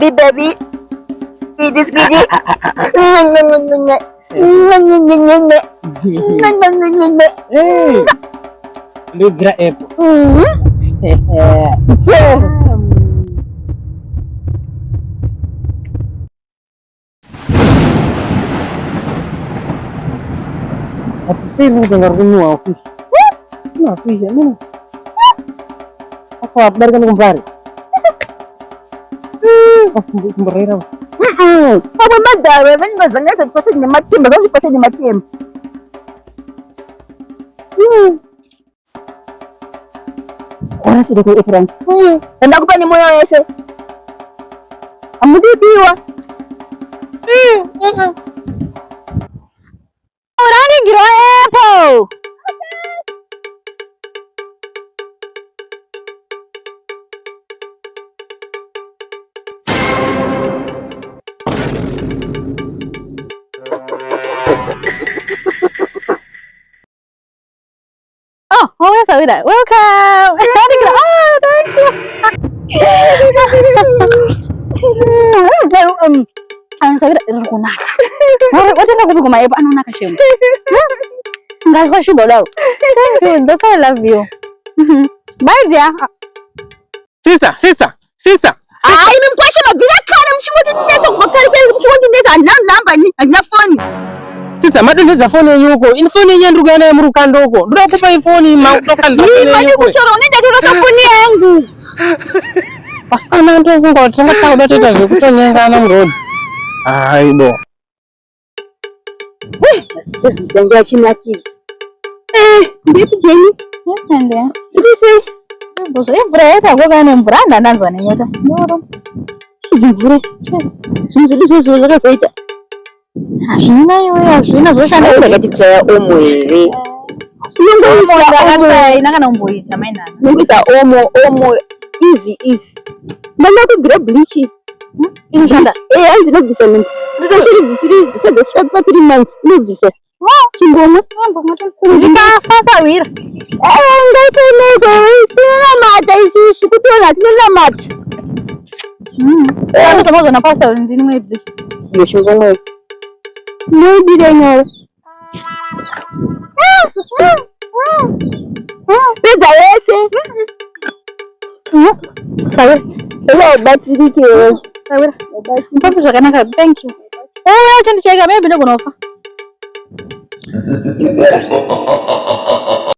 Baby. This Ligra epo. Apa sih dengar semua office? Nah, office mana? Apa kabar kan kembali? Oh, kembali. Apa madara ben bazanga sepasa ni matim, bazanga sepasa ni matim. Orang sudah ke Ifran. Dan aku pani moyo yese. Amudi biwa. Orang ni giro epo. Oh, yes, I will. Welcome. Thank you. Saya tidak terkunaka. Wacha nakupi kwa maepo anaona kashimu. Ngakwa shuga dao. Thank you. That's why I love you. Bye dear. Sisa. Ai nimkwasha mabira kana mchunguzi nesa kubakalekele mchunguzi nesa namba ni na phone. Sisa madondeza phone yuko. Ini phone yenyewe ndugu yana mruka ndoko. Ndio kupa phone mautoka ndoko yenyewe yuko. Kuchoro nenda ndio phone yangu. Pasana ndio ngo tanga tanga tata kutonyenga na mrodi. Aibo. Sasa chini kids. Bibi Jenny. Ndio. Sisi. Boso ibreta kwa gani mbranda nanzo nyota. Ndoro. Zibure. Sinzi zaita. Ashina yoyo, ashina zoshanda ile katika ya omwezi. Omo ndakata inakana umboita maina. Nungisa omo easy. Mama ku grab bleach. Inshanda. Anzi no bisa nini. This is short for 3 months. No bisa. Chingoma. Ndika fasa wira. Tuna mata isu kutola tuna mata. Ndio sababu na pasa ndini mwe bleach. Yo chingoma. No direnya. Pesa yese. Sawa. Hello, batirike. Sawa. Mpapo shakana thank you. Acha nicheka mimi bila kunofa.